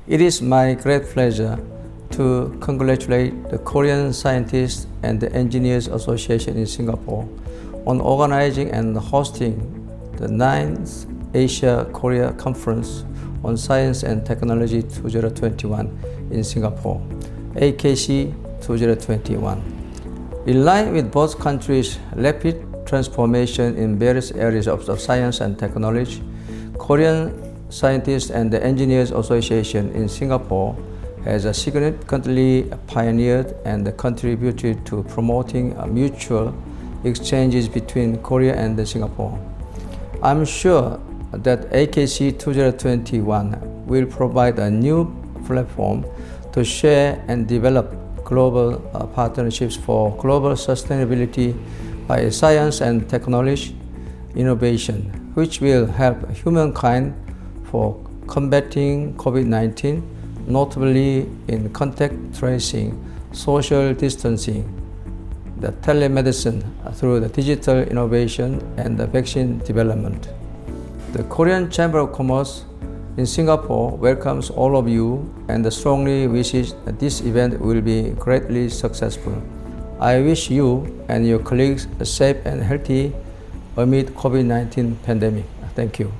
It is my great pleasure to congratulate the Korean Scientists and the Engineers Association in Singapore on organizing and hosting the 9th Asia-Korea Conference on Science and Technology 2021 in Singapore, AKC 2021. In line with both countries' rapid transformation in various areas of science and technology, Korean Scientists and the Engineers Association in Singapore has significantly pioneered and contributed to promoting mutual exchanges between Korea and Singapore. I'm sure that AKC 2021 will provide a new platform to share and develop global partnerships for global sustainability by science and technology innovation, which will help humankind for combating COVID-19, notably in contact tracing, social distancing, the telemedicine through the digital innovation and the vaccine development. The Korean Chamber of Commerce in Singapore welcomes all of you and strongly wishes that this event will be greatly successful. I wish you and your colleagues safe and healthy amid COVID-19 pandemic. Thank you.